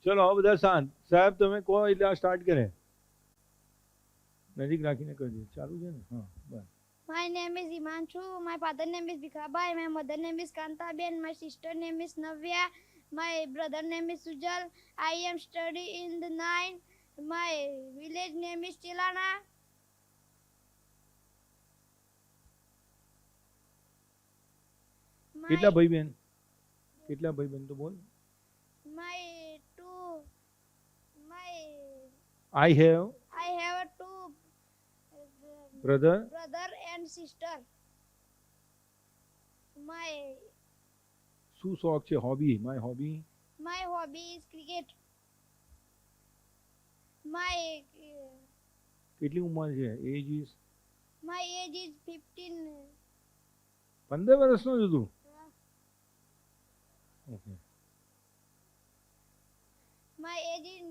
ચલો હવે બધા શાંત. સાહેબ તમે કહો એટલે આ સ્ટાર્ટ કરે. નજીક રાખીને કરજો. ચાલુ છે ને? હા બસ. My name is Himanshu. My father name is Bikhabai. My mother name is Kantaben. My sister name is Navya. My brother name is Sujal. I am studying in the 9th. My village name is Chilana. કેટલા ભાઈ બહેન? કેટલા ભાઈ બહેન તો બોલ. My two. My I have I have a two brother. brother and sister. My શું શોખ છે? Hobby. My hobby. my hobby is cricket. My કેટલી ઉંમર છે? Age is my age is 15. 15 વર્ષનો છું તું? ઓકે. My age is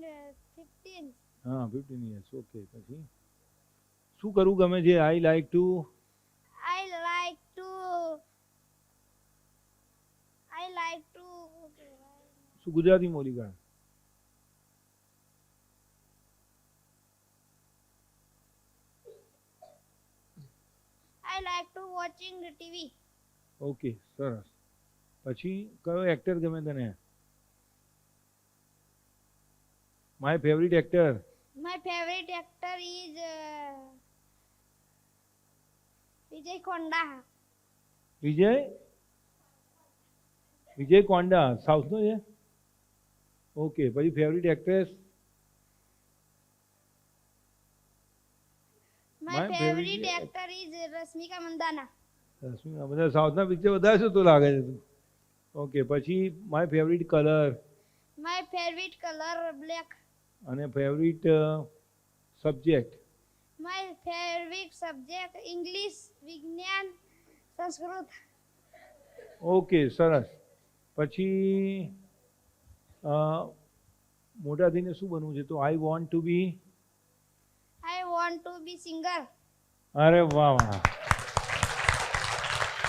15. હા 15 years. ઓકે. પછી શું કરવું ગમે છે? આઈ like two. I like to શું ગુજરાતી બોલી કાઢ. I like to watching the TV. Okay સરસ. પછી કયો એક્ટર ગમે તને? My favourite actor. My favorite actor is Vijay Konda. વિજય વિજય કોંડા સાઉથનો છે? ઓકે. પછી favourite actress? My My favorite favorite actor is Rasmika Mandana. Rashmika. બધા સાઉથના પિક્ચર વધારે છે તો લાગે છે તું. ઓકે. પછી my favourite colour My favorite color black. અને favourite subject? My favorite subject English, Vignan, Sanskrit. Okay સરસ. પછી મોટા થઈને શું બનવું છે? તો I want to be. I want to be singer. અરે વાહ વાહ.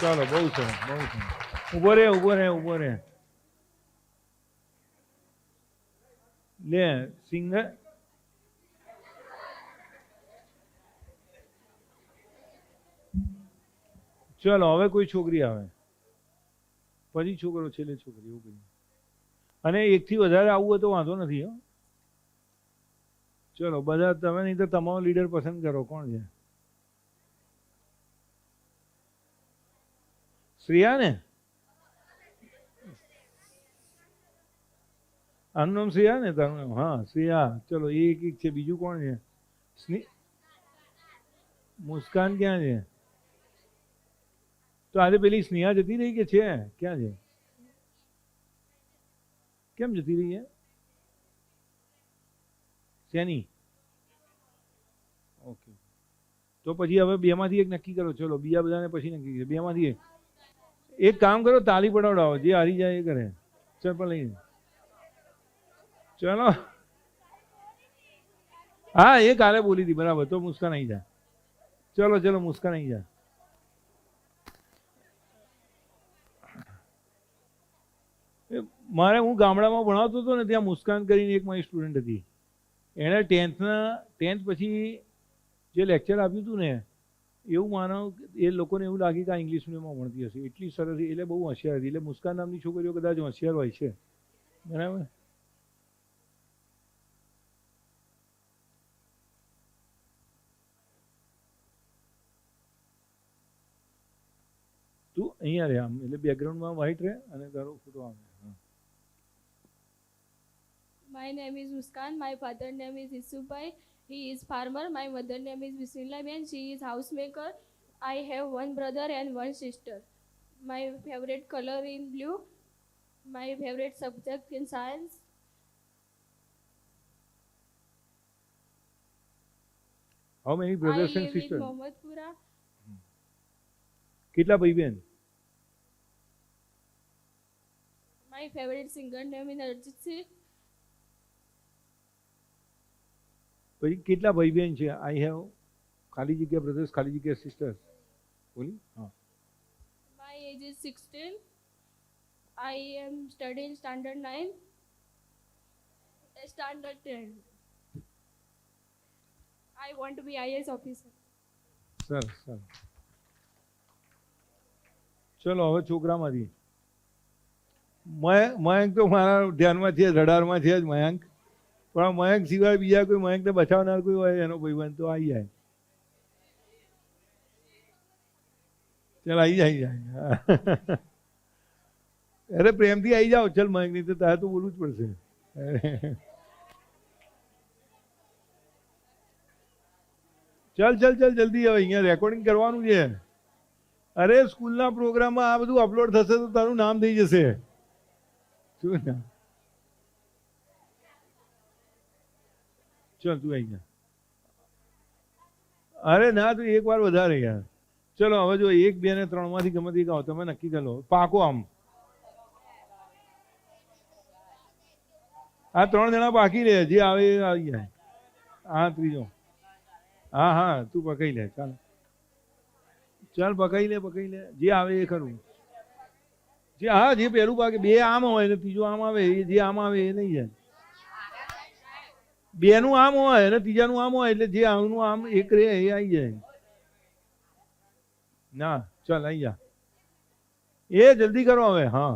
ચાલો બહુ સરસ બહુ સરસ. ઊભો રે ઊભો રે ઊભો રે. લે સિંગર. ચલો હવે કોઈ છોકરી આવે પછી છોકરો છેલ્લે છોકરી એવું કહ્યું. અને એકથી વધારે આવવું હોય તો વાંધો નથી. હો ચલો બધા તમે નહીં તો તમારો લીડર પસંદ કરો. કોણ છે? શ્રેયા ને? આનું નામ શ્રેયા ને? તારું નામ? હા શ્રેયા. ચલો એ એક છે. બીજું કોણ છે? મુસ્કાન ક્યાં છે? તો આજે પેલી સ્નેહા જતી રહી કે છે? ક્યાં છે? કેમ જતી રહી છે? શેની? ઓકે. તો પછી હવે બેમાંથી એક નક્કી કરો. ચલો બીજા બધાને પછી નક્કી કરો. બેમાંથી એક કામ કરો, તાલી પડાવડાવો. જે હારી જાય એ કરે. ચલ પણ લઈ ચલો. હા એ કાલે બોલી હતી બરાબર. તો મુસ્કાન આવી જાય. ચલો ચલો મુસ્કાન આવી જાય. મારે હું ગામડામાં ભણાવતો હતો ને ત્યાં મુસ્કાન કરીને એક મારી સ્ટુડન્ટ હતી. એણે 10th પછી જે લેક્ચર આપ્યું હતું ને એવું માનો એ લોકોને એવું લાગે કે આ ઇંગ્લિશ મીડિયમમાં ભણતી હશે. એટલી સરસ. એટલે બહુ હોશિયાર હતી. એટલે મુસ્કાન નામની છોકરીઓ કદાચ હોશિયાર હોય છે. બરાબર. તું અહીંયા રહે આમ એટલે બેકગ્રાઉન્ડમાં વ્હાઈટ રહે અને તારો ફોટો આવે. My name is Muskan. My father name is Isubai. He is farmer. My mother name is Bismillaben. She is housemaker. I have one brother and one sister. My favorite color in blue. My favorite subject in science. How many I brothers and live in sisters? Mohammadpura. કેટલા ભાઈ બહેન? My favorite singer name is Arjit Singh. પછી કેટલા ભાઈ બહેન છે? I have ખાલી જગ્યા બ્રધર્સ ખાલી જગ્યા સિસ્ટર્સ બોલી. હા. My age is 16. I am studying standard 9. Standard 10. I want to be IAS officer. સરસ સરસ. ચલો હવે છોકરામાંથી મયંક તો મારા ધ્યાનમાં છે, રડારમાં છે જ મયંક. પણ મયંક સિવાય બીજા કોઈ મયંકને બચાવનાર કોઈ હોય એનો ભાઈબંધ તો આવી જાય. ચાલ આવી જાય. અરે પ્રેમથી આવી જાઓ. ચાલ મયંક, નહીં તો તારે તો બોલવું જ પડશે. ચાલ ચાલ ચાલ જલ્દી હવે, અહીંયા રેકોર્ડિંગ કરવાનું છે. અરે સ્કૂલના પ્રોગ્રામમાં આ બધું અપલોડ થશે તો તારું નામ થઈ જશે. શું ના? ચાલ તું આવી જા. અરે ના, તું એક વાર વધારે યાર. ચલો હવે જો 1, 2 ને 3 માંથી ગમે તે કહો, તમે નક્કી કરી લો. પાકો આમ આ 3 જણા બાકી રહે, જે આવે એ આવી જાય. હા ત્રીજો. હા હા તું પકડી લે. ચાલ ચાલ પકડી લે, જે આવે એ ખરું. જે હા જે પહેલું પાકે, 2 આમ હોય ને ત્રીજો આમ આવે, જે આમ આવે એ નહીં જાય. 2 નું આમ હોય ને ત્રીજાનું આમ હોય, એટલે જે આમનું આમ એક રહે એ આવી જાય. ના ચાલ આવી જા. એ જલ્દી કરો હવે. હા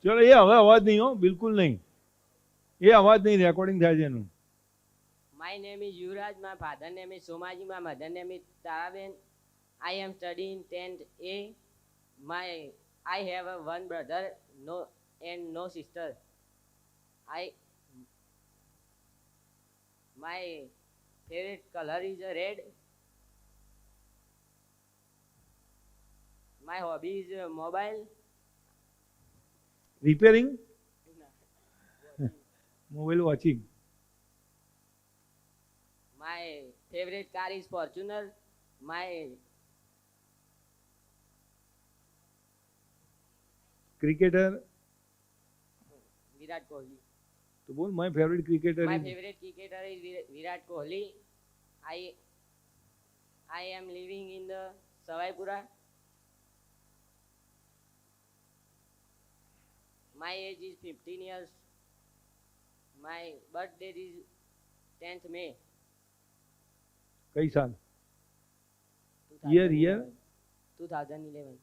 ચલો એ હવે અવાજ નહીં હો, બિલકુલ નહીં. એ અવાજ નહીં, રેકોર્ડિંગ થાય છે એનું. My name is Yuvraj. My father name is Somaji. My mother name is Taraben. I am studying 10th A. I have one brother and no sister. My favorite color is red. My hobby is mobile. Repairing, mobile watching. My favorite car is Fortuner. My cricketer Virat Kohli. તો બોલ. My favourite cricketer. My favorite cricketer is Virat Kohli. I am living in the Savaipura. My age is 15 years. My birth date is 10th May. કઈ સાલ? 2011. Year? 2011.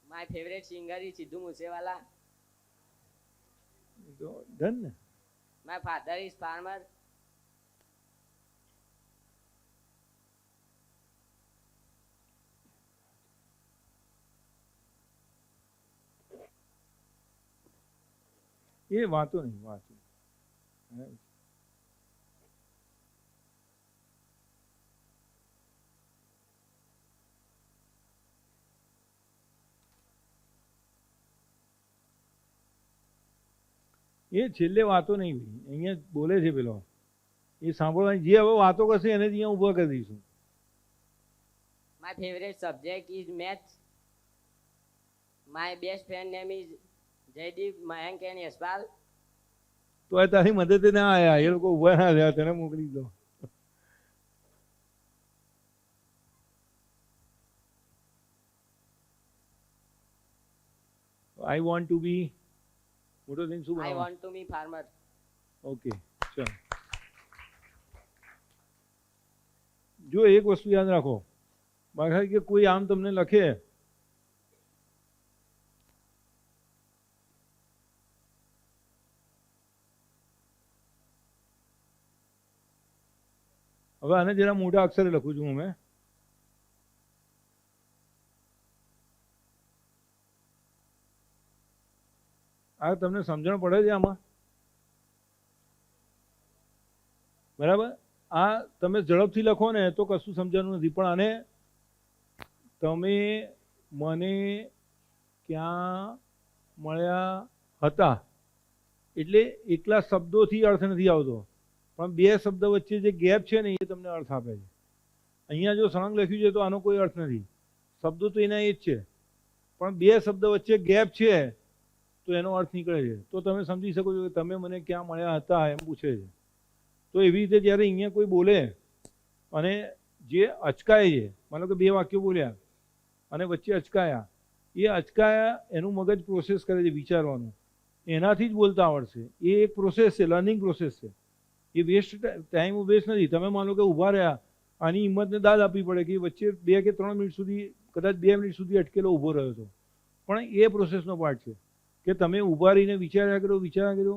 My favorite singer is Sidhu Moosewala. Done ને. My father is farmer. એ વાતો નહીં, વાતો. એ છેલ્લે વાતો નહીં ભાઈ, અહીંયા બોલે છે પેલો, એ સાંભળવાની. જે હવે વાતો કરશે એને જ અહીંયા ઊભા કરી દઈશું. My favorite subject is maths. My best friend name is Jaydeep, Mayank and Yashpal. તો એ તારી મદદે ના આવ્યા, એ લોકો ઊભા ના રહ્યા, તને મોકલી દો. આઈ વોન્ટ ટુ બી, મોટો થઈને શું I બનાવવાનું? want to be farmer. Okay ચલો. જો એક વસ્તુ યાદ રાખો, બાકી કે કોઈ આમ તમને લખે હવે આને જરા મોટા અક્ષરે લખું છું મેં. આ તમને સમજણ પડે છે આમાં? બરાબર. આ તમે ઝડપથી લખો ને તો કશું સમજવાનું નથી, પણ આને તમે મને ક્યાં મળ્યા હતા, એટલે એકલા શબ્દોથી અર્થ નથી આવતો, પણ બે શબ્દ વચ્ચે જે ગેપ છે ને એ તમને અર્થ આપે છે. અહીંયા જો સળંગ લખ્યું છે તો આનો કોઈ અર્થ નથી, શબ્દો તો એના એ જ છે, પણ બે શબ્દ વચ્ચે ગેપ છે તો એનો અર્થ નીકળે છે. તો તમે સમજી શકો છો કે તમે મને ક્યાં મળ્યા હતા એમ પૂછે છે. તો એવી રીતે જ્યારે અહીંયા કોઈ બોલે અને જે અચકાય છે, માનો કે બે વાક્યો બોલ્યા અને વચ્ચે અચકાયા, એ અચકાયા એનું મગજ પ્રોસેસ કરે છે વિચારવાનું, એનાથી જ બોલતા આવડશે. એ એક પ્રોસેસ છે, લર્નિંગ પ્રોસેસ છે. એ વેસ્ટ ટાઈમ વેસ્ટ નથી. તમે માનો કે ઊભા રહ્યા, આની હિંમતને દાદ આપવી પડે કે વચ્ચે 2 કે 3 મિનિટ સુધી, કદાચ 2 મિનિટ સુધી અટકેલો ઊભો રહ્યો હતો, પણ એ પ્રોસેસનો પાર્ટ છે કે તમે ઊભા રહીને વિચાર્યા કરો.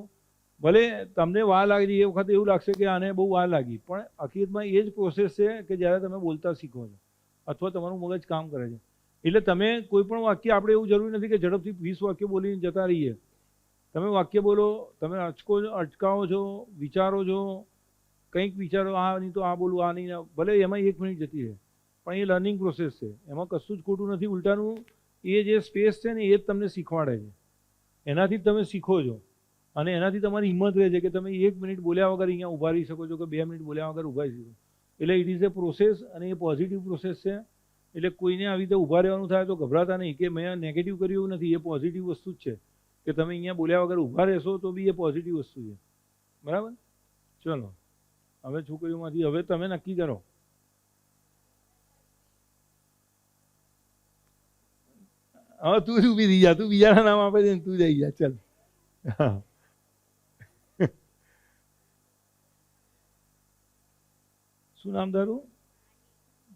ભલે તમને વાર લાગી, એ વખતે એવું લાગશે કે આને બહુ વાર લાગી, પણ હકીકતમાં એ જ પ્રોસેસ છે કે જ્યારે તમે બોલતા શીખો છો અથવા તમારું મગજ કામ કરે છે. એટલે તમે કોઈ પણ વાક્ય, આપણે એવું જરૂરી નથી કે ઝડપથી 20 વાક્ય બોલીને જતા રહીએ. તમે વાક્ય બોલો, તમે અચકાવો છો, વિચારો છો, કંઈક વિચારો, આ નહીં તો આ બોલું, આ નહીં, ભલે એમાં 1 મિનિટ જતી રહે, પણ એ લર્નિંગ પ્રોસેસ છે. એમાં કશું જ ખોટું નથી. ઉલટાનું એ જે સ્પેસ છે ને એ જ તમને શીખવાડે છે. એનાથી જ તમે શીખો છો અને એનાથી તમારી હિંમત રહે છે કે તમે 1 મિનિટ બોલ્યા વગર અહીંયા ઊભા રહી શકો છો કે 2 મિનિટ બોલ્યા વગર ઊભા રહી શકો. એટલે ઇટ ઇઝ એ પ્રોસેસ અને એ પોઝિટિવ પ્રોસેસ છે. એટલે કોઈને આવી રીતે ઊભા રહેવાનું થાય તો ગભરાતા નહીં કે મેં નેગેટિવ કર્યું, એવું નથી. એ પોઝિટિવ વસ્તુ જ છે કે તમે અહીંયા બોલ્યા વગર ઊભા રહેશો તો બી એ પોઝિટિવ વસ્તુ છે. બરાબર? ચલો, હવે છોકરીઓમાંથી હવે તમે નક્કી કરો. હવે તું જ ઊભી થઈ જા, તું બીજાના નામ આપે છે ને તું જઈ જા. ચાલ, હા. શું નામ તારું?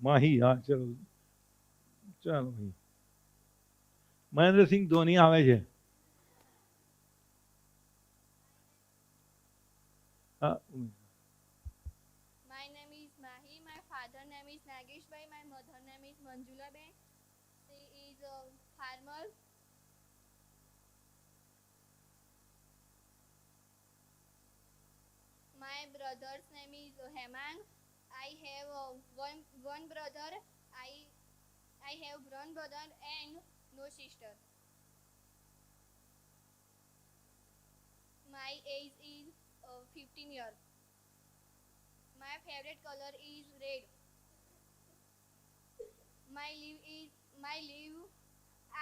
માહી. હા, ચલો ચાલો ભાઈ. મહેન્દ્રસિંહ ધોની આવે છે. હા. My name is Mahi. My father name is Nageshbhai. My mother name is Manjula Ben. She is a farmer. My brother's name is Hemang. I have one brother. I have one brother and no sister. My age is 15 years. My favorite color is red.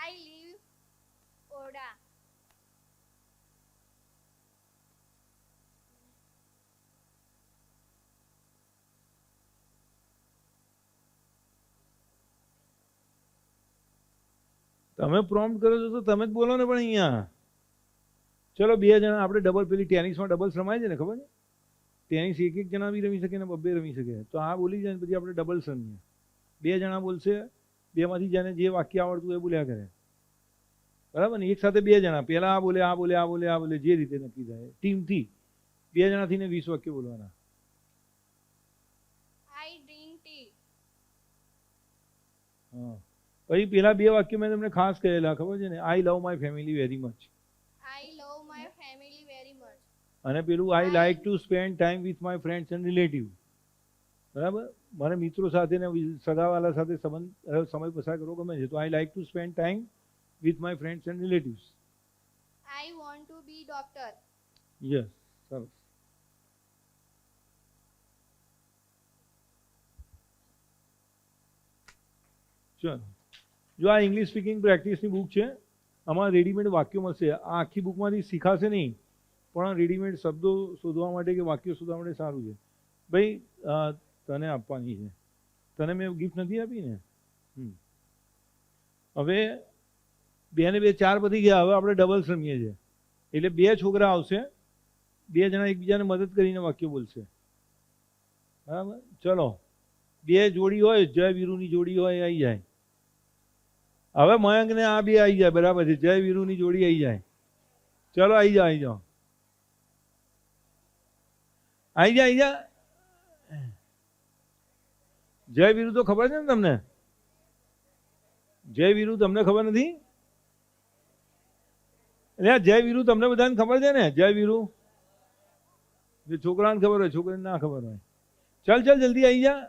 I live Oda. તમે prompt કરો છો તો તમે જ બોલો ને. પણ અહીંયા ચલો 2 જણા આપણે ડબલ, પેલી ટેનિસમાં ડબલ્સ રમાય છે ને, ખબર છે? ટેનિસ 1 જણા બી રમી શકે ને 2 રમી શકે. તો આ બોલી જાય ને પછી આપણે ડબલ્સ રમીએ. 2 જણા બોલશે, 2માંથી જેને જે વાક્ય આવડતું એ બોલ્યા કરે. બરાબર ને? એક સાથે 2 જણા, પહેલા આ બોલે, આ બોલે, આ બોલે, આ બોલે, જે રીતે નક્કી થાય. ટીમથી 2 જણાથી ને 20 વાક્ય બોલવાના. I drink tea. હા. પછી પેલા 2 વાક્ય મેં તમને ખાસ કહેલા, ખબર છે ને? I love my family very much. I love my family very much. અને પેલું I like to spend time with my friends and relative. બરાબર? મને મિત્રો સાથે ને સગાવાલા સાથે સમય પસાર કરવો ગમે છે. તો આઈ like to spend time with my friends and relatives. I want to be doctor. Yes, સરસ. ચલો, જો આ ઇંગ્લિશ સ્પીકિંગ પ્રેક્ટિસની બુક છે. આમાં રેડીમેડ વાક્યો મળશે. આ આખી બુકમાંથી શીખાશે નહીં, પણ રેડીમેડ શબ્દો શોધવા માટે કે વાક્યો શોધવા માટે સારું છે. ભાઈ તને આપવાની છે. તને મેં ગિફ્ટ નથી આપી ને? હવે 2 ને 2 4 પતી ગયા. હવે આપણે ડબલ્સ રમીએ છીએ. એટલે 2 છોકરા આવશે, 2 જણા એકબીજાને મદદ કરીને વાક્યો બોલશે. બરાબર? ચલો, 2 જોડી હોય, જય વીરુની જોડી હોય, આવી જાય. હવે મયંક ને આ 2 આવી જાય. બરાબર છે? જય વીરુની જોડી આવી જાય. ચલો, આવી જાઓ, આવી જાઓ, આવી જા, આવી જા. જય વીરુ તો ખબર છે ને તમને? જય વીરુ તમને ખબર નથી? એટલે જય વીરુ તમને બધાને ખબર છે ને? જય વીરુ જે છોકરાને ખબર હોય, છોકરીને ના ખબર હોય. ચાલ ચાલ, જલ્દી આવી જા.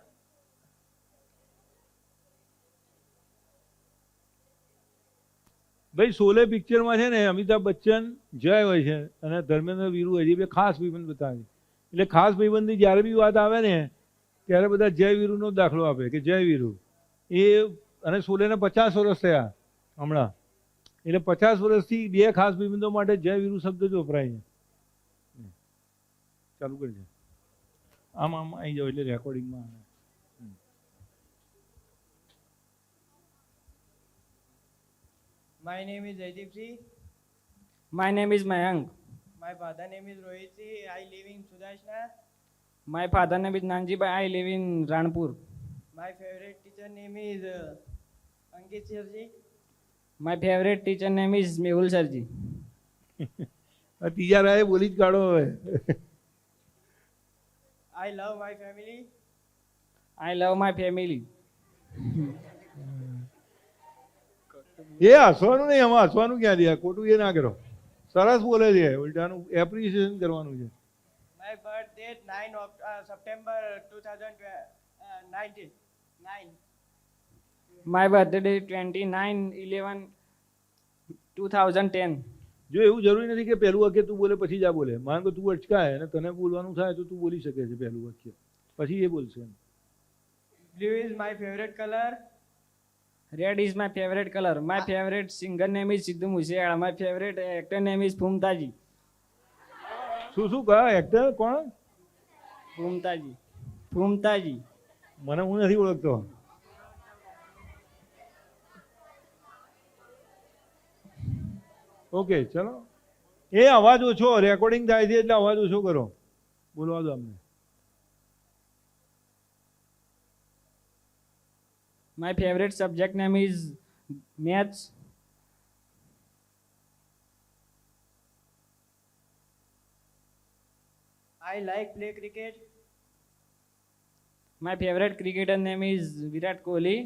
ભાઈ શોલે પિક્ચરમાં છે ને અમિતાભ બચ્ચન જય હોય છે અને ધર્મેન્દ્ર વીરુ હોય છે, બે ખાસ ભાઈબંધ બતાવે છે. એટલે ખાસ ભાઈબંધની જ્યારે બી વાત આવે ને ત્યારે બધા જય વીરુનો જ દાખલો આપે કે જય વીરુ એ. અને શોલેને 50 વર્ષ થયા હમણાં, એટલે 50 વર્ષથી બે ખાસ ભાઈબંધો માટે જય વીરુ શબ્દ જ વપરાય છે. ચાલુ કરજે, આમ આવી જાવ એટલે રેકોર્ડિંગમાં. My name is Jaideep Singh. My name is Mayank. My father name is Rohit Singh. I live in Sudashna. My father name is Nanjibai. I live in Ranpur. My favorite teacher name is Ankit Sirji. My favorite teacher name is Mehul Sarji. ત્રીજા રાય બોલી જ કાઢો હવે. I love my family. I love my family. એ હસવાનું નહીં, આમાં હસવાનું ક્યાં દે, ખોટું એ ના કરો. સરસ બોલે છે, ઉલટાનું એપ્રિસિએશન કરવાનું છે. My birth date 9 of September 2019. 9. My birthday 29/11/2010. જો એવું જરૂરી નથી કે પહેલું વાક્ય તું બોલે પછી જ આ બોલે. માન કે તું અટકાય અને તને બોલવાનું થાય તો તું બોલી શકે છે પહેલું વાક્ય, પછી એ બોલશે. Blue is my favorite color. Red is my favorite color. My favorite singer name is Sidhu Moosewala. My favorite actor name is Phumtaji. શું શું કહે એક્ટર કોણ? Phumtaji. Phumtaji. મને હું નથી ઓળખતો. ઓકે ચલો, એ અવાજ ઓછો, રેકોર્ડિંગ થાય છે એટલે અવાજ ઓછો કરો, બોલવા દો અમને. My favorite subject name is maths. I like play cricket. My favorite cricketer name is Virat Kohli.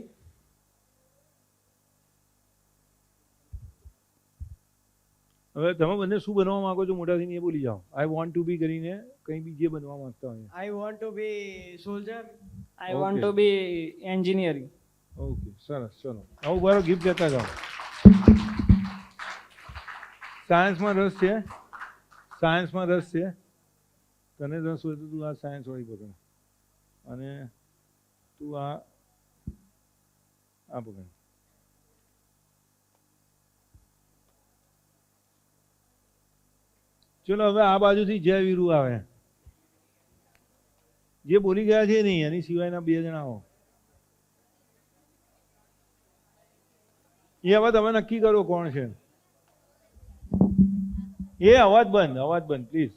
હવે તમે બંને શું બનવા માંગો છો મોટા થઈને એ બોલી જાઓ. આઈ વોન્ટ ટુ બી કરીને કંઈ બી જે બનવા માંગતા હોય. I want to be soldier. I want Okay. to be engineering. Okay સરસ, ચલો આવું બરો ગિફ્ટ લેતા જાઓ. સાયન્સમાં રસ છે? સાયન્સમાં રસ છે? તને રસ હોય તો તું આ સાયન્સ વાળી પકડ અને તું આ પકડ. ચલો હવે આ બાજુથી જય વીરુ આવે, જે બોલી ગયા છે નહીં એની સિવાયના બે જણા આવો. એ હવે તમે નક્કી કરો કોણ છે. એ અવાજ બંધ પ્લીઝ.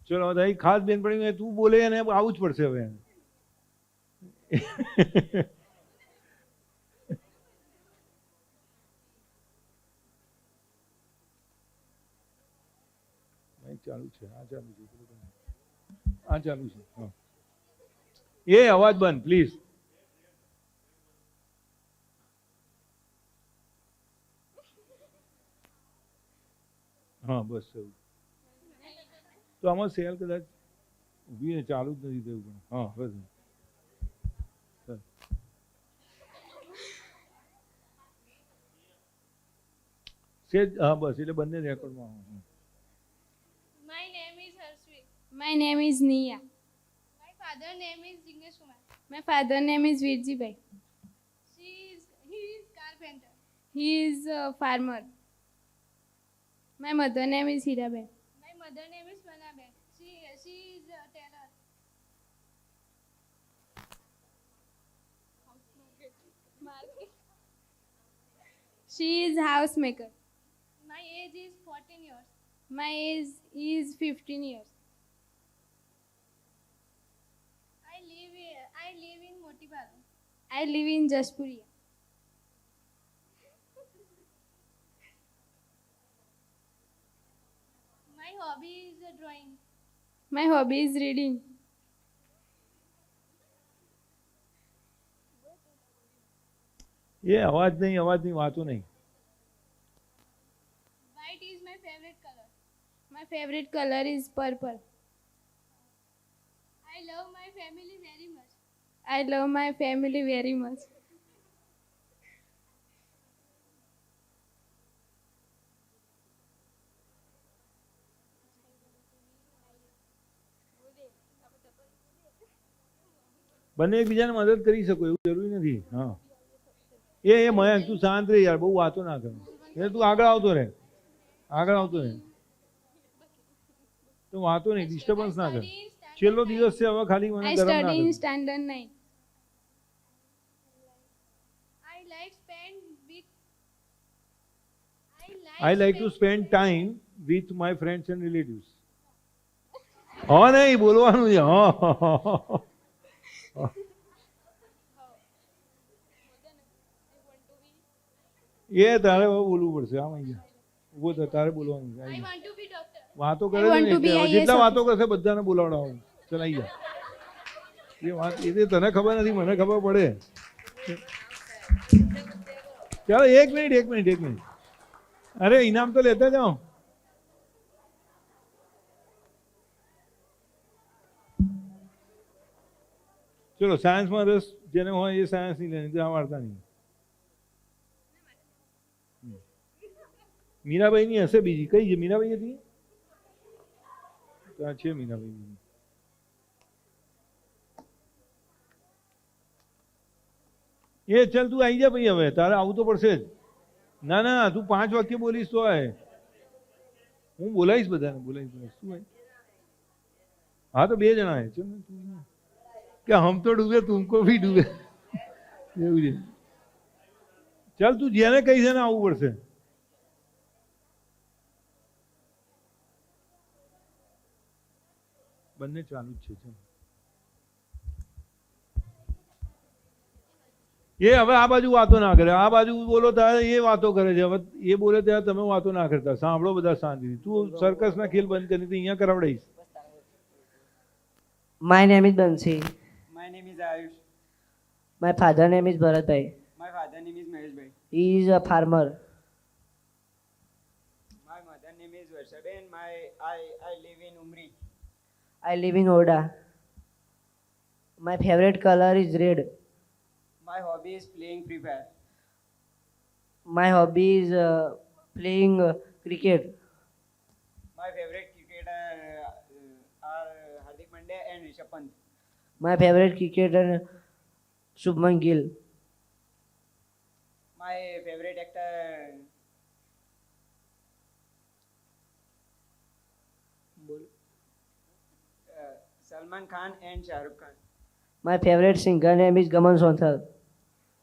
ચલો હવે ખાસ બેનપણી તું બોલે અને આવું જ પડશે હવે. ચાલુ છે, આ ચાલુ છે, આ ચાલુ છે. હા, એ અવાજ બંધ પ્લીઝ. હા બસ એવું. તો આમાં સેલ કદાચ ઊભી ચાલુ જ નથી થયું પણ હા બસ. સેજ હા બસ એટલે બંને રેકોર્ડમાં. My name is Harshvi. My name is Nia. My father name is Jignesh Kumar. My father name is Virjibhai. He is carpenter. He is a farmer. My mother name is Hiraben. My mother name is Manaben. She is a tailor. She is housemaker. My age is 14 years. My age is 15 years. I live in Motibaru. I live in Jaspuriya. My hobby is drawing. My hobby is reading. એ અવાજની વાતો નહીં. White is my favorite color. My favorite color is purple. I love my family very much. I love my family very much. બંને એકબીજાને મદદ કરી શકો એવું જરૂરી નથી. હા એ મયંક તું શાંત રહે યાર, બહુ વાતો ના કર. તું આગળ આવતો રહે, આગળ આવતો રહે. તો વાતો નહીં, ડિસ્ટર્બન્સ ના કર. છેલ્લો દિવસ છે હવે, ખાલી મને ગરમ ના કર. Standard 9. I like to spend time with my friends and relatives. હા નહીં બોલવાનું છે. હા એ તારે હવે બોલવું પડશે. આમ અહીંયા ઉભો થા, તારે બોલવાનું છે. આવી જા. વાતો કરે છે ને એટલે જેટલા વાતો કરશે બધાને બોલાવડાવું. ચાલ આવી જા. એ વાત એ તને ખબર નથી, મને ખબર પડે. ચાલો એક મિનિટ. અરે ઇનામ તો લેતા જાઓ. ચલો સાયન્સમાં રસ જેને હોય એ સાયન્સ નહીં લેની, આ વાર્તા નહીં. મીરાબાઈની હશે બીજી. કઈ છે મીરાબાઈ હતી? ત્યાં છે મીરાબાઈ. એ ચાલ તું આવી જા ભાઈ, હવે તારે આવું તો પડશે જ. ના તું 5 વાક્ય બોલીશ તો આય. હું બોલાવીશ બધાને, બોલાવીશ. શું હોય? હા તો 2 જણા છે કે હમ તો ડૂબે તુમકો ભી ડૂબે એવું છે. ચાલ તું જેને કહીશ ને આવવું પડશે. બંને ચાલુ જ છે. એ હવે આ બાજુ વાતો ના કરે, આ બાજુ બોલો ત્યારે એ વાતો કરે છે. હવે એ બોલે ત્યારે તમે વાતો ના કરતા. સાંભળો બધા શાંતિથી. તું સર્કસના ખેલ બંધ કરી અહીંયા કરાવડાવીશ. My name is Bansi. My name is Ayush. My father name is Bharatai. My father name is Mahesh bhai. He is a farmer. My mother name is Varshaben. I live in Umri. I live in Oda. My favorite color is red. My hobby is playing Free Fire. My hobby is playing cricket. My favorite cricketer are Hardik Pandya and Rishabh Pant. My favorite cricketer Shubman Gill. My favorite actor Salman Khan and Shah Rukh Khan. My favorite singer name is Gaman Sonthal.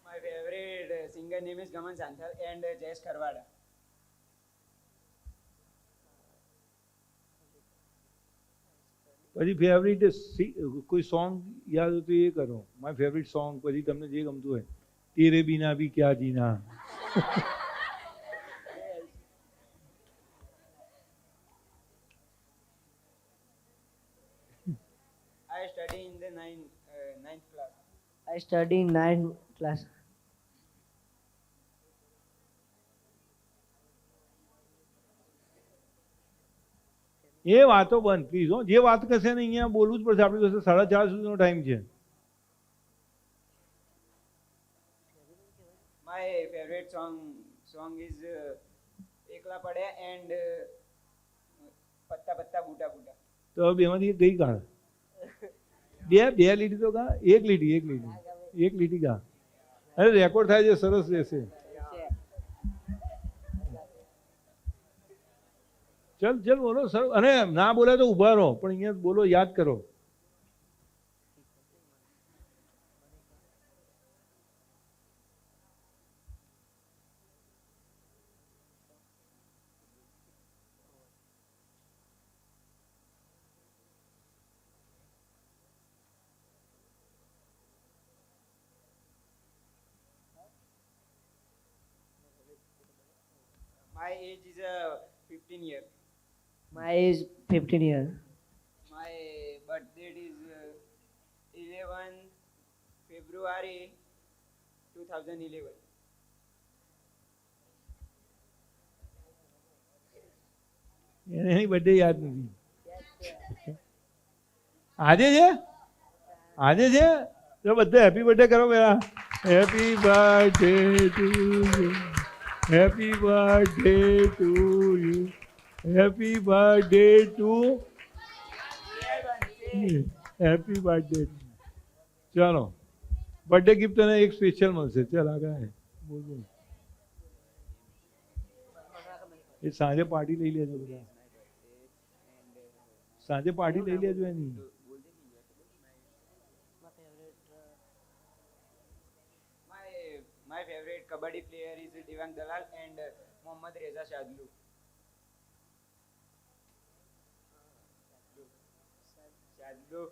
My favorite singer name is Gaman Santhal and Jayesh Kharwada. પછી favourite કોઈ song યાદ હોય તો એ કરો. My favourite song પછી તમને જે ગમતું હોય. તેરે બિના ભી ક્યા જીના. I study in the ninth class. I study in 9th class. એ વાતો બંધ પ્લીઝ. હો જે વાત કરશે ને અહીંયા બોલવું જ પડશે. આપણી પાસે 4:30 સુધીનો ટાઈમ છે. My favorite song is Ekla Padya and Patta Patta Buta Buta. તો હવે બેમાંથી ગઈ કાઢ. બે લીટી તો ગા. એક લીટી ગા. અરે રેકોર્ડ થાય છે, સરસ રહેશે. ચલ બોલો સર. અને ના બોલે તો ઊભા રહો, પણ અહીંયા બોલો, યાદ કરો. My age is 15 years. My age is 15 years. My birth date is 11 February 2011. Any birthday યાદ નથી. આજે છે તો બધા હેપી બર્થડે કરો પેલા. Happy birthday to you, happy birthday to you, happy birthday to, happy birthday. ચાલો બર્થડે ગિફ્ટ તને એક સ્પેશિયલ મળશે. ચાલ આગળ આય. બોલ બોલ. એ સાંજે પાર્ટી લઈ લેજો બધા. સાંજે પાર્ટી લઈ લેજો એની. My favorite kabaddi player is Devang Dalal and Mohammad Reza Shadlu. Shadlu.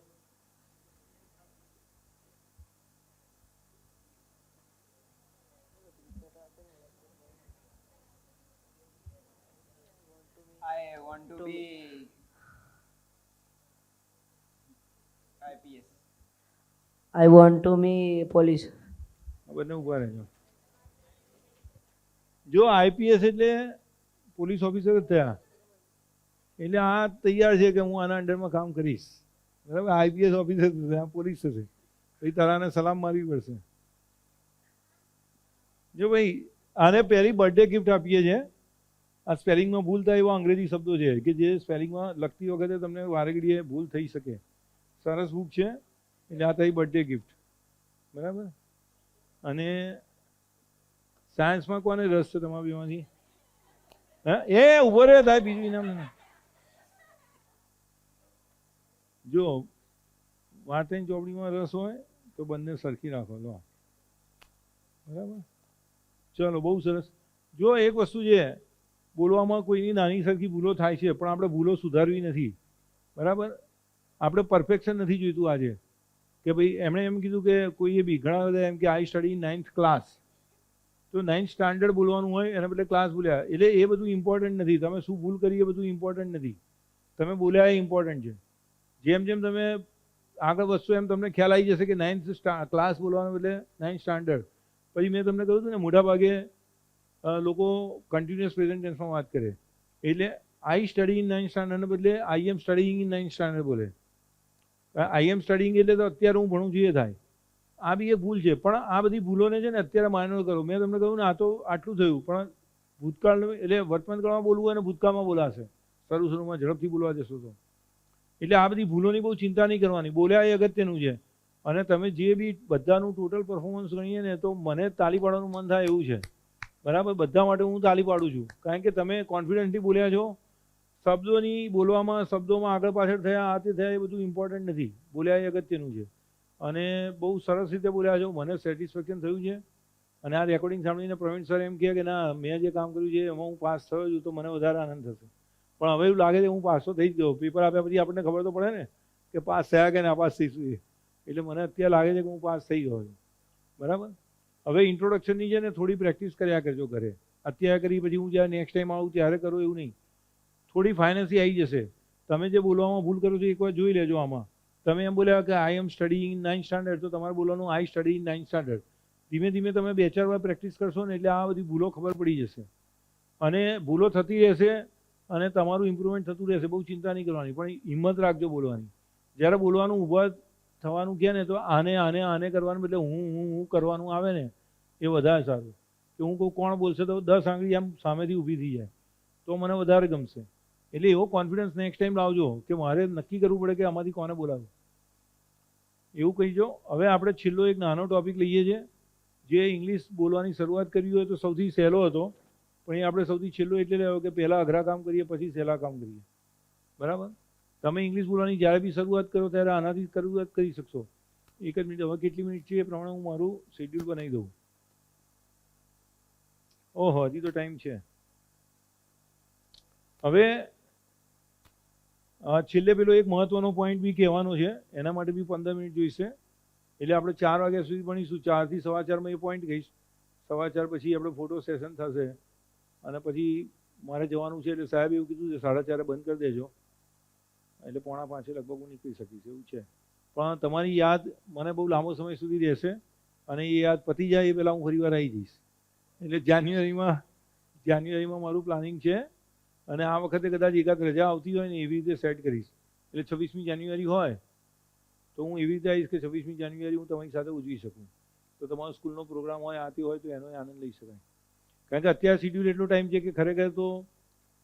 I want to be IPS. I want to be police. બંને ઉભા રહેજો. જો આઈપીએસ એટલે પોલીસ ઓફિસર જ થયા એટલે આ તૈયાર છે કે હું આના અંડરમાં કામ કરીશ. બરાબર, આઈપીએસ ઓફિસર થશે, આ પોલીસ થશે, પછી તારાને સલામ મારવી પડશે. જો ભાઈ આને પહેલી બર્થડે ગિફ્ટ આપીએ છીએ. આ સ્પેલિંગમાં ભૂલ થાય એવા અંગ્રેજી શબ્દો છે કે જે સ્પેલિંગમાં લખતી વખતે તમને વારે ઘડીએ ભૂલ થઈ શકે. સરસ બુક છે એટલે આ થઈ બર્થડે ગિફ્ટ. બરાબર. અને સાયન્સમાં કોને રસ છે તમારા બેમાંથી? હા, એ ઉભો રહે થાય બીજું ઇનામ નહીં. જો વાર્તાની ચોપડીમાં રસ હોય તો બંને સરખી રાખો. લો બરાબર, ચલો બહુ સરસ. જો એક વસ્તુ છે, બોલવામાં કોઈની નાની સરખી ભૂલો થાય છે પણ આપણે ભૂલો સુધારવી નથી. બરાબર, આપણે પરફેક્શન નથી જોઈતું આજે કે ભાઈ એમણે એમ કીધું કે કોઈએ બી ઘણા બધા એમ કે આઈ સ્ટડી 9th ક્લાસ, તો 9th સ્ટાન્ડર્ડ બોલવાનું હોય એના બદલે ક્લાસ બોલ્યા. એટલે એ બધું ઇમ્પોર્ટન્ટ નથી. તમે શું ભૂલ કરી એ બધું ઇમ્પોર્ટન્ટ નથી. તમે બોલ્યા એ ઇમ્પોર્ટન્ટ છે. જેમ જેમ તમે આગળ વધશો એમ તમને ખ્યાલ આવી જશે કે 9th ક્લાસ બોલવાનું બદલે 9th સ્ટાન્ડર્ડ. પછી મેં તમને કહ્યું હતું ને, મોટા ભાગે લોકો કન્ટિન્યુઅસ પ્રેઝન્ટ ટેન્સમાં વાત કરે. એટલે આઈ સ્ટડી ઇન 9th સ્ટાન્ડર્ડને બદલે આઈ એમ સ્ટડીઇંગ ઇન 9th સ્ટાન્ડર્ડ બોલે. આઈ એમ સ્ટડીઇંગ એટલે તો અત્યારે હું ભણું છું એ થાય. આ બી એ ભૂલ છે. પણ આ બધી ભૂલોને છે ને અત્યારે માઇનર કરો. મેં તમને કહ્યું ને આ તો આટલું થયું, પણ ભૂતકાળ એટલે વર્તમાનકાળમાં બોલવું અને ભૂતકાળમાં બોલાશે. શરૂમાં ઝડપથી બોલવા જશો તો. એટલે આ બધી ભૂલોની બહુ ચિંતા નહીં કરવાની. બોલ્યા એ અગત્યનું છે. અને તમે જે બી બધાનું ટોટલ પરફોર્મન્સ ગણીએ ને તો મને તાળી પાડવાનું મન થાય એવું છે. બરાબર, બધા માટે હું તાળી પાડું છું. કારણ કે તમે કોન્ફિડન્ટલી બોલ્યા છો. શબ્દોની બોલવામાં શબ્દોમાં આગળ પાછળ થયા, આ તે થયા, એ બધું ઇમ્પોર્ટન્ટ નથી. બોલ્યા એ અગત્યનું છે. અને બહુ સરસ રીતે બોલ્યા છો. મને સેટિસ્ફેક્શન થયું છે. અને આ રેકોર્ડિંગ સાંભળીને પ્રવીણ સર એમ કહે કે ના, મેં જે કામ કર્યું છે એમાં હું પાસ થયો છું તો મને વધારે આનંદ થશે. પણ હવે એવું લાગે છે હું પાસ તો થઈ જ ગયો. પેપર આપ્યા પછી આપણને ખબર તો પડે ને કે પાસ થયા કે ના પાસ થઈશું એ. એટલે મને અત્યારે લાગે છે કે હું પાસ થઈ ગયો છું. બરાબર. હવે ઇન્ટ્રોડક્શનની છે ને થોડી પ્રેક્ટિસ કર્યા કરજો ઘરે. અત્યારે કરી પછી હું જ્યારે નેક્સ્ટ ટાઈમ આવું ત્યારે કરું એવું નહીં. થોડી ફાઇનન્સી આવી જશે. તમે જે બોલવામાં ભૂલ કરો છો એકવાર જોઈ લેજો. આમાં તમે એમ બોલ્યા કે આઈ એમ સ્ટડી ઇન 9th સ્ટાન્ડર્ડ, તો તમારે બોલવાનું I study in 9th standard. ધીમે ધીમે તમે 2-4 વાર પ્રેક્ટિસ કરશો ને એટલે આ બધી ભૂલો ખબર પડી જશે. અને ભૂલો થતી રહેશે અને તમારું ઇમ્પ્રુવમેન્ટ થતું રહેશે. બહુ ચિંતા નહીં કરવાની, પણ હિંમત રાખજો બોલવાની. જ્યારે બોલવાનું ઊભા થવાનું કહે ને તો આને આને આને કરવાનું બદલે હું કરવાનું આવે ને એ વધારે સારું. કે હું કહું કોણ બોલશે તો 10 આંગળી આમ સામેથી ઊભી થઈ જાય તો મને વધારે ગમશે. એટલે એવો કોન્ફિડન્સ નેક્સ્ટ ટાઈમ લાવજો કે મારે નક્કી કરવું પડે કે આમાંથી કોને બોલાવું. એવું કહીજો. હવે આપણે છેલ્લો એક નાનો ટોપિક લઈએ છીએ. જે ઇંગ્લિશ બોલવાની શરૂઆત કરી હોય તો સૌથી સહેલો હતો, પણ એ આપણે સૌથી છેલ્લો એટલે લેવો કે પહેલાં અઘરા કામ કરીએ પછી સહેલા કામ કરીએ. બરાબર. તમે ઇંગ્લિશ બોલવાની જ્યારે બી શરૂઆત કરો ત્યારે આનાથી શરૂઆત કરી શકશો. એક જ મિનિટ. હવે કેટલી મિનિટ છે એ પ્રમાણે હું મારું શેડ્યુલ બનાવી દઉં. ઓહો, હજી તો ટાઈમ છે. હવે છેલ્લે પેલો એક મહત્વનો પોઈન્ટ બી કહેવાનો છે. એના માટે બી 15 મિનિટ જોઈશે. એટલે આપણે 4 વાગ્યા સુધી ભણીશું. 4 થી 4:15 એ પોઈન્ટ કહીશ. 4:15 પછી આપણે ફોટો સેશન થશે અને પછી મારે જવાનું છે. એટલે સાહેબ એવું કીધું છે 4:30 બંધ કરી દેજો. એટલે 4:45 લગભગ હું નીકળી શકીશ એવું છે. પણ તમારી યાદ મને બહુ લાંબો સમય સુધી રહેશે અને એ યાદ પતી જાય એ પહેલાં હું ફરી વાર આવી જઈશ. એટલે જાન્યુઆરીમાં મારું પ્લાનિંગ છે. અને આ વખતે કદાચ એકાદ રજા આવતી હોય ને એવી રીતે સેટ કરીશ. એટલે 26મી જાન્યુઆરી હોય તો હું એવી રીતે આવીશ કે 26મી જાન્યુઆરી હું તમારી સાથે ઉજવી શકું. તો તમારો સ્કૂલનો પ્રોગ્રામ હોય આથી હોય તો એનો આનંદ લઈ શકાય. કારણ કે અત્યારે શિડ્યુલ એટલો ટાઈમ છે કે ખરેખર તો.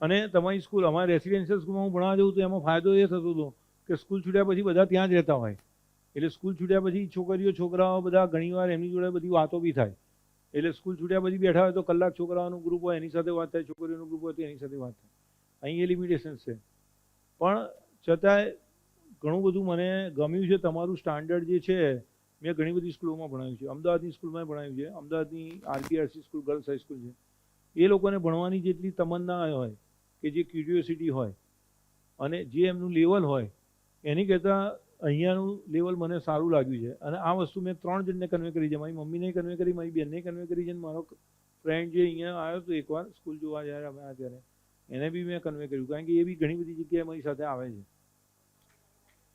અને તમારી સ્કૂલ અમારી રેસિડેન્શિયલ સ્કૂલમાં હું ભણવા જઉં તો એમાં ફાયદો એ થતો હતો કે સ્કૂલ છૂટ્યા પછી બધા ત્યાં જ રહેતા હોય. એટલે સ્કૂલ છૂટ્યા પછી છોકરીઓ છોકરાઓ બધા ઘણીવાર એમની જોડે બધી વાતો બી થાય. એટલે સ્કૂલ છૂટ્યા પછી બેઠા હોય તો કલાક છોકરાઓનું ગ્રુપ હોય એની સાથે વાત થાય, છોકરીઓનું ગ્રુપ હોય તો એની સાથે વાત થાય. અહીં એ લિમિટેશન્સ છે. પણ છતાંય ઘણું બધું મને ગમ્યું છે તમારું સ્ટાન્ડર્ડ જે છે. મેં ઘણી બધી સ્કૂલોમાં ભણાવ્યું છે, અમદાવાદની સ્કૂલમાં ભણાવ્યું છે, અમદાવાદની આરપીઆરસી સ્કૂલ ગર્લ્સ હાઈસ્કૂલ છે. એ લોકોને ભણવાની જેટલી તમન્ના હોય કે જે ક્યુરિયોસિટી હોય અને જે એમનું લેવલ હોય એની કરતાં અહીંયાનું લેવલ મને સારું લાગ્યું છે. અને આ વસ્તુ મેં 3 જણને કન્વે કરી છે. મારી મમ્મીને કન્વે કરી, મારી બેનને કન્વે કરી છે, અને મારો ફ્રેન્ડ જે અહીંયા આવ્યો હતો એકવાર સ્કૂલ જોવા જ્યારે અમે આવ્યા ત્યારે એને બી મેં કન્વે કર્યું, કારણ કે એ બી ઘણી બધી જગ્યાએ મારી સાથે આવે છે.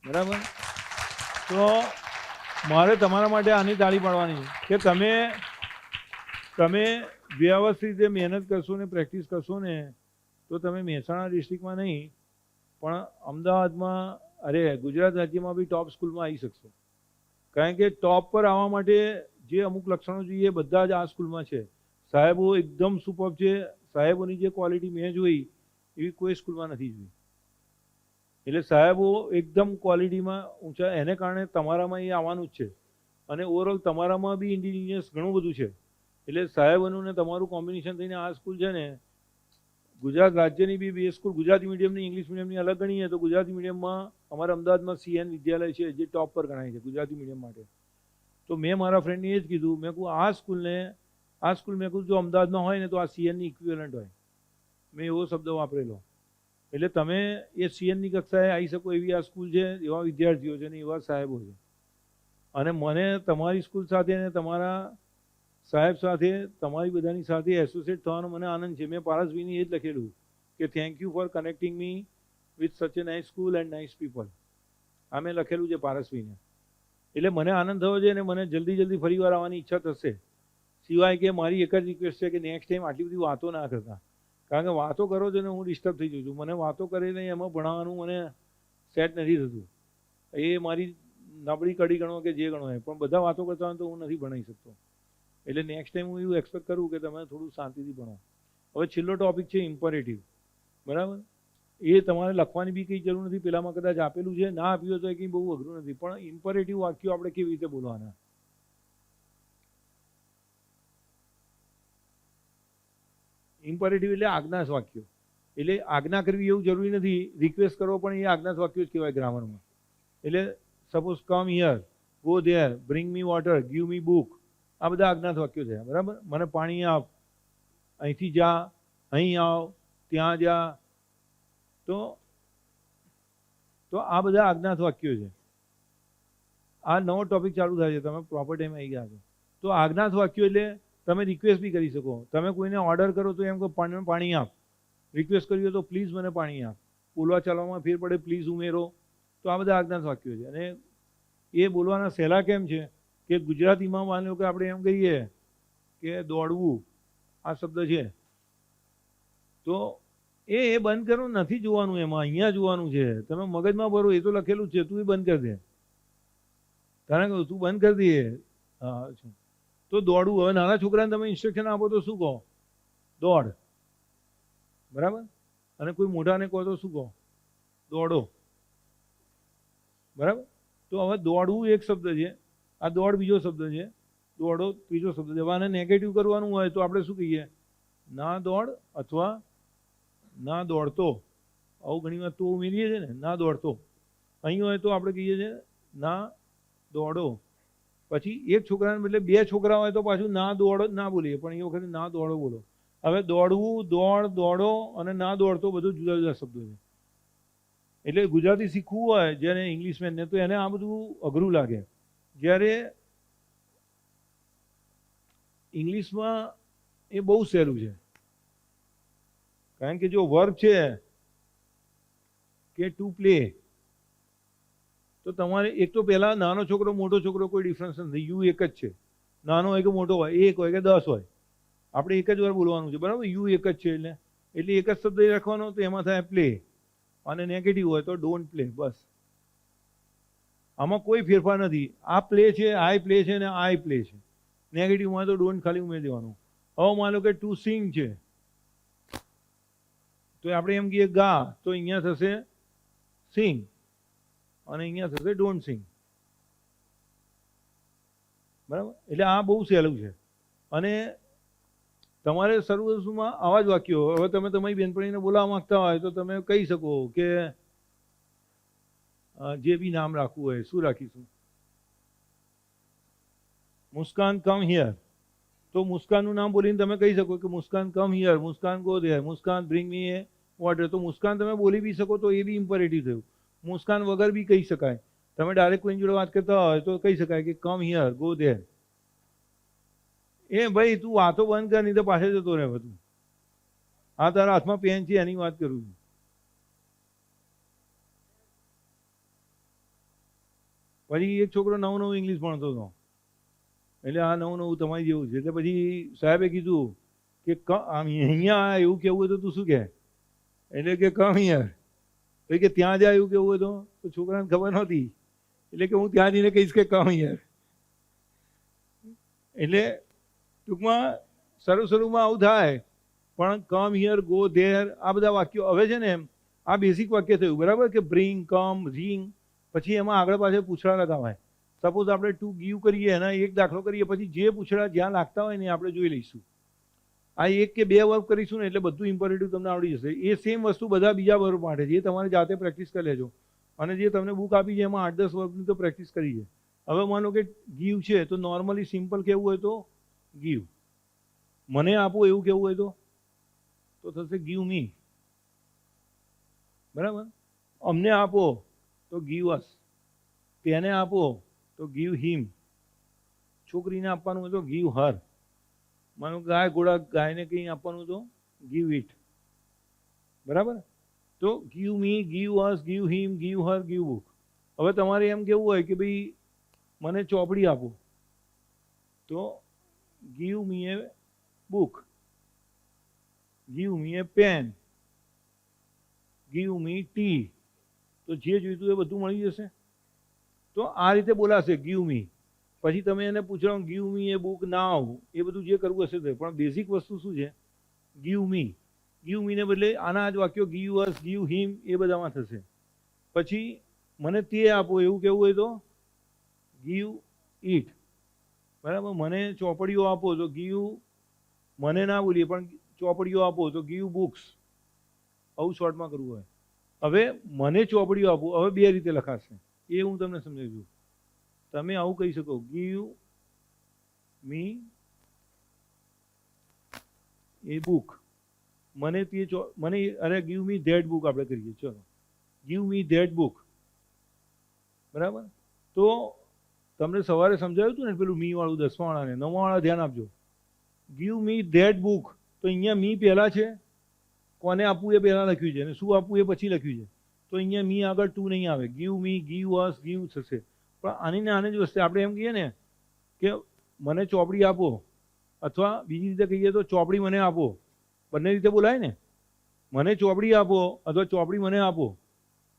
બરાબર? તો મારે તમારા માટે આની તાળી પાડવાની છે કે તમે વ્યવસ્થિત રીતે મહેનત કરશો ને પ્રેક્ટિસ કરશો ને તો તમે મહેસાણા ડિસ્ટ્રિક્ટમાં નહીં પણ અમદાવાદમાં, અરે ગુજરાત રાજ્યમાં બી ટોપ સ્કૂલમાં આવી શકશો. કારણ કે ટોપ પર આવવા માટે જે અમુક લક્ષણો જોઈએ બધા જ આ સ્કૂલમાં છે. સાહેબો એકદમ સુપર છે. સાહેબોની જે ક્વોલિટી મેં જોઈ એવી કોઈ સ્કૂલમાં નથી જોઈ. એટલે સાહેબો એકદમ ક્વોલિટીમાં ઊંચા, એને કારણે તમારામાં એ આવવાનું જ છે. અને ઓવરઓલ તમારામાં બી ઇન્ટેલિજન્સ ઘણું બધું છે. એટલે સાહેબોનું ને તમારું કોમ્બિનેશન થઈને આ સ્કૂલ છે ને, ગુજરાત રાજ્યની બી 2 સ્કૂલ ગુજરાતી મીડિયમની ઇંગ્લિશ મીડિયમની અલગ ગણીએ તો ગુજરાતી મીડિયમમાં અમારા અમદાવાદમાં CN વિદ્યાલય છે જે ટોપ પર ગણાય છે ગુજરાતી મીડિયમ માટે. તો મેં મારા ફ્રેન્ડને એ જ કીધું, મેં કહું આ સ્કૂલ મેં કહું જો અમદાવાદમાં હોય ને તો આ CNની ઇક્વિવેલન્ટ હોય. મેં એવો શબ્દ વાપરેલો. એટલે તમે એ CNની કક્ષાએ આવી શકો એવી આ સ્કૂલ છે, એવા વિદ્યાર્થીઓ છે ને એવા સાહેબો છે. અને મને તમારી સ્કૂલ સાથે ને તમારા સાહેબ સાથે, તમારી બધાની સાથે એસોસિએટ થવાનો મને આનંદ છે. મેં પારસભાઈને એ જ લખેલું કે thank you for connecting me with such a nice school and nice people. આ મેં લખેલું છે પારસભાઈને. એટલે મને આનંદ થયો છે અને મને જલ્દી ફરીવાર આવવાની ઈચ્છા થશે. સિવાય કે મારી એક જ રિક્વેસ્ટ છે કે નેક્સ્ટ ટાઈમ આટલી બધી વાતો ના કરતા. કારણ કે વાતો કરો છો ને હું ડિસ્ટર્બ થઈ જઉં છું. મને વાતો કરીને એમાં ભણાવવાનું મને સેટ નથી થતું. એ મારી નબળી કડી ગણો કે જે ગણો હોય, પણ બધા વાતો કરતા હોય તો હું નથી ભણાવી શકતો. એટલે નેક્સ્ટ ટાઈમ હું એવું એક્સપેક્ટ કરું કે તમે થોડું શાંતિથી ભણો. હવે છેલ્લો ટોપિક છે ઇમ્પરેટિવ. બરાબર? એ તમારે લખવાની બી કંઈ જરૂર નથી. પેલામાં કદાચ આપેલું છે, ના આપ્યું હોય તો એ કંઈ બહુ અઘરું નથી. પણ ઇમ્પરેટિવ વાક્યો આપણે કેવી રીતે બોલવાના? ઇમ્પરેટિવ એટલે આજ્ઞાસ વાક્યો. એટલે આજ્ઞા કરવી એવું જરૂરી નથી. રિક્વેસ્ટ કરો પણ એ આજ્ઞાસ વાક્યો જ કહેવાય ગ્રામરમાં. એટલે suppose come here, go there, bring me water, give me book, આ બધા આજ્ઞાત વાક્યો છે. બરાબર? મને પાણી આપ, અહીંથી જા, અહીં આવ, ત્યાં જા. તો આ બધા આજ્ઞાત વાક્યો છે. આ નવો ટોપિક ચાલુ થાય છે, તમે પ્રોપર ટાઈમ આવી ગયા છો. તો આજ્ઞાત વાક્યો એટલે તમે રિક્વેસ્ટ બી કરી શકો. તમે કોઈને ઓર્ડર કરો તો એમ કહો પાણી આપ. રિક્વેસ્ટ કરી હોય તો પ્લીઝ મને પાણી આપ. બોલવા ચાલવામાં ફેર પડે, પ્લીઝ ઉમેરો. તો આ બધા આજ્ઞાત વાક્યો છે. અને એ બોલવાના સહેલા કેમ છે કે ગુજરાતીમાં માની લો કે આપણે એમ કહીએ કે દોડવું, આ શબ્દ છે તો એ બંધ કરવું નથી જોવાનું. એમાં અહીંયા જોવાનું છે. તમે મગજમાં ભરો, એ તો લખેલું જ છે, તું એ બંધ કરી દે. તારે કહું તું બંધ કરી દે. હા, તો દોડવું. હવે નાના છોકરાને તમે ઇન્સ્ટ્રક્શન આપો તો શું કહો? દોડ. બરાબર? અને કોઈ મોટાને કહો તો શું કહો? દોડો. બરાબર? તો હવે દોડવું એક શબ્દ છે, આ દોડ બીજો શબ્દ છે, દોડો ત્રીજો શબ્દ છે. હવે આને નેગેટિવ કરવાનું હોય તો આપણે શું કહીએ? ના દોડ અથવા ના દોડતો. આવું ઘણી વાર તો ઉમેરીએ છીએ ને, ના દોડતો. અહીં હોય તો આપણે કહીએ છીએ ના દોડો. પછી એક છોકરાને બદલે 2 છોકરા હોય તો પાછું ના દોડો ના બોલીએ, પણ એ વખતે ના દોડો બોલો. હવે દોડવું, દોડ, દોડો અને ના દોડતો બધું જુદા જુદા શબ્દો છે. એટલે ગુજરાતી શીખવું હોય જેને ઇંગ્લિશમેનને તો એને આ બધું અઘરું લાગે. જ્યારે ઇંગ્લિશમાં એ બહુ સહેલું છે. કારણ કે જો વર્બ છે કે ટુ પ્લે, તો તમારે એક તો પહેલાં નાનો છોકરો મોટો છોકરો કોઈ ડિફરન્સ નથી. યુ એક જ છે. નાનો હોય કે મોટો હોય, 1 હોય કે 10 હોય, આપણે એક જ વાર બોલવાનું છે. બરાબર? યુ એક જ છે. એટલે એક જ શબ્દ રાખવાનો તો એમાં થાય પ્લે. અને નેગેટિવ હોય તો ડોન્ટ પ્લે. બસ, આમાં કોઈ ફેરફાર નથી. આ પ્લે છે, આઈ પ્લે છે ને આઈ પ્લે છે. નેગેટિવમાં તો ડોન્ટ ખાલી ઉમેરી દેવાનું. હવે માની લો કે ટુ સિંગ છે તો આપણે એમ કહીએ ગા, તો અહીંયા થશે સિંગ અને અહીંયા થશે ડોન્ટ સિંગ. બરાબર, એટલે આ બહુ સહેલું છે. અને તમારે સર્વસ્વમાં આવા જ વાક્યો, હવે તમે તમારી બેનપણીને બોલાવવા માંગતા હોય તો તમે કહી શકો કે જે બી નામ રાખવું હોય, શું રાખીશું? મુસ્કાન કમ હિયર, તો મુસ્કાનનું નામ બોલીને તમે કહી શકો કે Muskan come here, Muskan go there, Muskan bring me a water. તો મુસ્કાન તમે બોલી બી શકો તો એ બી ઇમ્પરેટિવ થયું. મુસ્કાન વગર બી કહી શકાય. તમે ડાયરેક્ટ કોઈની જોડે વાત કરતા હોય તો કહી શકાય કે કમ હિયર, ગો ધેર. એ ભાઈ તું વાતો બંધ કર, નહીં તો પાછળ જતો રહે બધું. આ તારા હાથમાં પેન છે એની વાત કરું છું. પછી એક છોકરો નવું નવું ઇંગ્લિશ ભણતો હતો, એટલે આ નવું નવું તમારી જેવું છે. એટલે પછી સાહેબે કીધું કે અહીંયા એવું કેવું હોય તો તું શું કહે? એટલે કે કમ હિયર. તો કે ત્યાં જાય એવું કેવું હોય તો છોકરાને ખબર નહોતી, એટલે કે હું ત્યાં જઈને કહીશ કે કમ હિયર. એટલે ટૂંકમાં શરૂમાં આવું થાય. પણ કમ હિયર, ગો ધેર, આ બધા વાક્યો હવે છે ને, આ બેઝિક વાક્ય થયું, બરાબર? કે બ્રિંગ, કમ, રિંગ, પછી એમાં આગળ પાછળ પૂછડા લગાવાય. સપોઝ આપણે ટુ ગીવ કરીએ, એના એક દાખલો કરીએ, પછી જે પૂછડા જ્યાં લાગતા હોય ને આપણે જોઈ લઈશું. આ એક કે બે વર્બ કરીશું ને એટલે બધું ઇમ્પરેટિવ તમને આવડી જશે. એ સેમ વસ્તુ બધા બીજા વર્બ માટે છે, એ તમારે જાતે પ્રેક્ટિસ કરી લેજો. અને જે તમને બુક આપી છે એમાં 8-10 વર્બની તો પ્રેક્ટિસ કરી છે. હવે માનો કે ગીવ છે તો નોર્મલી સિમ્પલ કેવું હોય તો ગીવ. મને આપો એવું કેવું હોય તો થશે ગીવ મી, બરાબર? અમને આપો તો ગીવ અસ, તેને આપો તો ગીવ હિમ, છોકરીને આપવાનું હોય તો ગીવ હર, માનો ગાય ઘોડા ગાયને કંઈ આપવાનું તો ગીવ ઇટ, બરાબર? તો give me, give us, give હિમ, ગીવ હર, ગીવ બુક. હવે તમારે એમ કેવું હોય કે ભાઈ મને ચોપડી આપો તો ગીવ મી એ બુક, ગીવ મી એ પેન, ગીવ મી ટી. તો જે જોઈતું એ બધું મળી જશે. તો આ રીતે બોલાશે ગીવ મી. પછી તમે એને પૂછો ગીવ મી એ બુક નાવ, એ બધું જે કરવું હશે તે. પણ બેઝિક વસ્તુ શું છે? Give me. ગીવ મીને બદલે આના જ વાક્યો ગીવ અસ, ગીવ હિમ એ બધામાં થશે. પછી મને તે આપો એવું કેવું હોય તો ગીવ ઇટ, બરાબર? મને ચોપડીઓ આપો તો ગીવ, મને ના બોલીએ પણ ચોપડીઓ આપો તો ગીવ બુક્સ, આવું શોર્ટમાં કરવું હોય. હવે મને ચોપડીઓ આપો, હવે બે રીતે લખાશે, એ હું તમને સમજાવી દઉં. તમે આવું કહી શકો, ગીવ મી એ બુક, મને તે મને, અરે ગીવ મી ધેટ બુક આપણે કરીએ, ચલો ગીવ મી ધેટ બુક, બરાબર? તો તમને સવારે સમજાવ્યું હતું ને પેલું મી વાળું 10મા વાળાને, 9મા વાળા ધ્યાન આપજો. ગીવ મી ધેટ બુક, તો અહીંયા મી પહેલા છે, કોને આપવું એ પહેલાં લખ્યું છે, અને શું આપવું એ પછી લખ્યું છે. તો અહીંયા મી આગળ ટુ નહીં આવે. Give me, give us, give થશે. પણ આની ને આને જ વસ્તુ આપણે એમ કહીએ ને કે મને ચોપડી આપો, અથવા બીજી રીતે કહીએ તો ચોપડી મને આપો. બંને રીતે બોલાય ને, મને ચોપડી આપો અથવા ચોપડી મને આપો.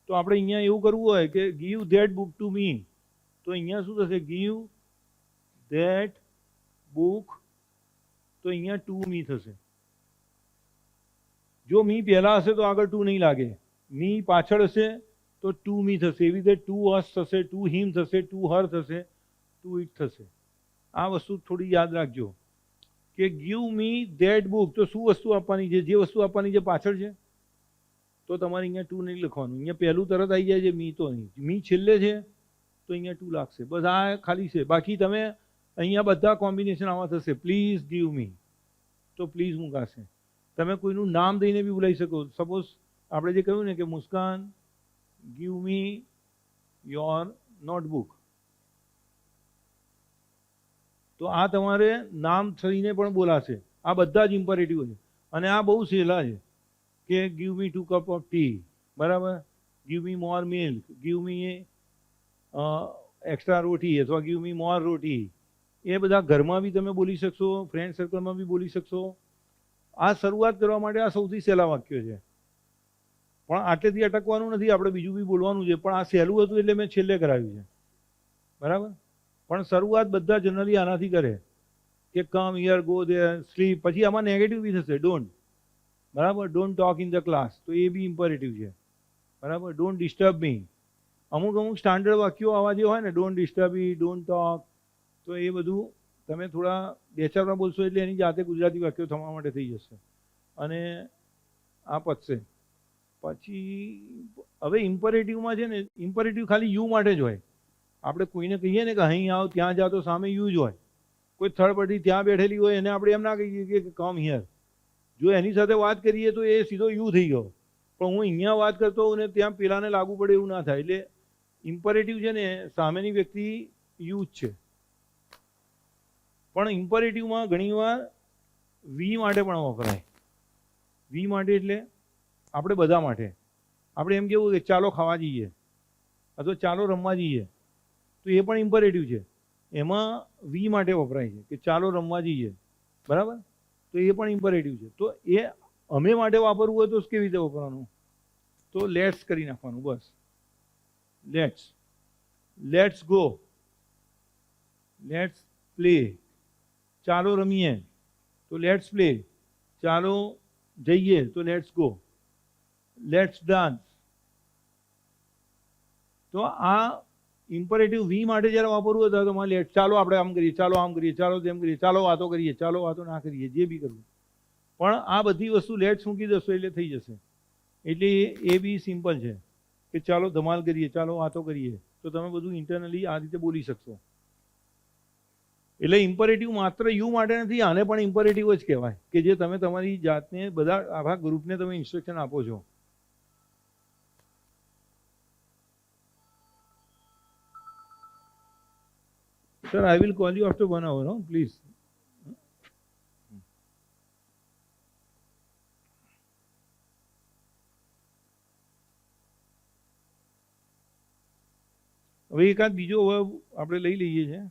તો આપણે અહીંયા એવું કરવું હોય કે give that book to me, તો અહીંયા શું થશે? ગીવ ધેટ બુક, તો અહીંયા ટુ મી થશે. જો મી પહેલા હશે તો આગળ ટુ નહીં લાગે, મી પાછળ હશે તો ટુ મી થશે. એવી રીતે ટુ અસ થશે, ટુ હિમ થશે, ટુ હર થશે, ટુ ઇટ થશે. આ વસ્તુ થોડી યાદ રાખજો કે ગીવ મી ધેટ બુક, તો શું વસ્તુ આપવાની છે? જે વસ્તુ આપવાની છે પાછળ છે, તો તમારે અહીંયા ટુ નહીં લખવાનું. અહીંયા પહેલું તરત આવી જાય છે, મી તો નહીં. મી છેલ્લે છે તો અહીંયા ટુ લાગશે. બસ આ ખાલી છે. બાકી તમે અહીંયા બધા કોમ્બિનેશન આવા થશે. પ્લીઝ ગીવ મી, તો પ્લીઝ મુકાશે. તમે કોઈનું નામ દઈને બી બોલાવી શકો. સપોઝ આપણે જે કહ્યું ને કે મુસ્કાન ગીવ મી યોર નોટબુક, તો આ તમારે નામ થઈને પણ બોલાશે. આ બધા જ ઇમ્પરેટિવ છે અને આ બહુ સહેલા છે કે give me 2 cup of T, બરાબર? ગીવ મી મોર મિલ્ક, ગીવ મી એક્સ્ટ્રા રોટી અથવા ગીવ મી મોર રોટી. એ બધા ઘરમાં બી તમે બોલી શકશો, ફ્રેન્ડ સર્કલમાં બી બોલી શકશો. આ શરૂઆત કરવા માટે આ સૌથી સહેલા વાક્યો છે. પણ આટલેથી અટકવાનું નથી, આપણે બીજું બી બોલવાનું છે. પણ આ સહેલું હતું એટલે મેં છેલ્લે કરાવ્યું છે, બરાબર? પણ શરૂઆત બધા જનરલી આનાથી કરે કે come here, go there, sleep. પછી આમાં નેગેટિવ બી થશે, ડોન્ટ, બરાબર? Don't talk in the class, તો એ બી ઇમ્પરેટિવ છે, બરાબર? Don't disturb me. અમુક સ્ટાન્ડર્ડ વાક્યો આવા જે હોય ને, don't disturb me, don't talk, તો એ બધું તમે થોડા 2-4 વાર બોલશો એટલે એની જાતે ગુજરાતી વાક્યો થવા માટે થઈ જશે અને આ પતશે. પછી હવે ઇમ્પરેટિવમાં છે ને, ઇમ્પરેટિવ ખાલી યુ માટે જ હોય. આપણે કોઈને કહીએ ને કે અહીં આવ ત્યાં જા તો સામે યુ જ હોય. કોઈ થર્ડ પાર્ટી ત્યાં બેઠેલી હોય એને આપણે એમ ના કહીએ કે કમ હિયર. જો એની સાથે વાત કરીએ તો એ સીધો યુ થઈ ગયો, પણ હું અહીંયા વાત કરતો હોઉં ને ત્યાં પેલાને લાગુ પડે એવું ના થાય. એટલે ઇમ્પરેટિવ છે ને સામેની વ્યક્તિ યુ જ છે. પણ ઇમ્પરેટિવમાં ઘણીવાર વી માટે પણ વપરાય. વી માટે એટલે આપણે બધા માટે. આપણે એમ કેવું કે ચાલો ખાવા જઈએ અથવા ચાલો રમવા જઈએ, તો એ પણ ઇમ્પરેટિવ છે. એમાં વી માટે વપરાય છે કે ચાલો રમવા જઈએ, બરાબર? તો એ પણ ઇમ્પરેટિવ છે. તો એ અમે માટે વાપરવું હોય તો કેવી રીતે વાપરવાનું? તો લેટ્સ કરી નાખવાનું, બસ. લેટ્સ ગો, લેટ્સ પ્લે, ચાલો રમીએ તો લેટ્સ પ્લે, ચાલો જઈએ તો લેટ્સ ગો, લેટ્સ ડાન્સ. તો આ ઇમ્પરેટિવ વી માટે જ્યારે વાપરવું હોય તો તમારે લેટ, ચાલો આપણે આમ કરીએ, ચાલો આમ કરીએ, ચાલો તેમ કરીએ, ચાલો વાતો કરીએ, ચાલો વાતો ના કરીએ, જે બી કરવું. પણ આ બધી વસ્તુ લેટ્સ મૂકી દશો એટલે થઈ જશે. એટલે એ બી સિમ્પલ છે કે ચાલો ધમાલ કરીએ, ચાલો વાતો કરીએ, તો તમે બધું ઇન્ટરનલી આ રીતે બોલી શકશો. એટલે ઇમ્પરેટિવ માત્ર યુ માટે નથી, આને પણ ઇમ્પરેટિવ જ કહેવાય કે જે તમે તમારી જાતને બધા આખા ગ્રુપને તમે ઇન્સ્ટ્રક્શન આપો છો. Sir, I will call you after 1 hour, no? Please. હવે એકાદ બીજો વર્બ આપણે લઈ લઈએ છીએ.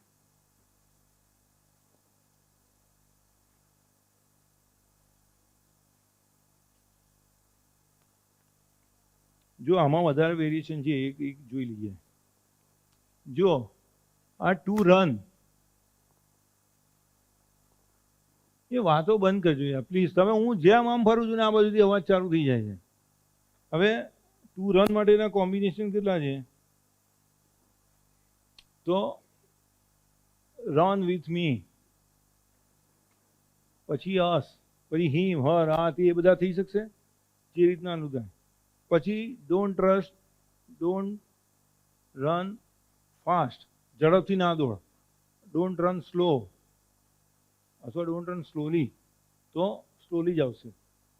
જો આમાં વધારે વેરિએશન છે એક જોઈ લઈએ. જો આ ટુ રન, એ વાતો બંધ કરજો યાર પ્લીઝ. તમે હું જેમ આમ ફરું છું ને આ બાજુથી અવાજ ચાલુ થઈ જાય છે. હવે ટુ રન માટેના કોમ્બિનેશન કેટલા છે? તો રન વિથ મી, પછી અસ, પછી હિમ, હર, આ તે બધા થઈ શકશે જે રીતના થાય. પછી don't trust, don't run fast, ઝડપથી ના દોડ. ડોન્ટ રન સ્લો અથવા ડોન્ટ રન સ્લોલી, તો સ્લોલી જ આવશે.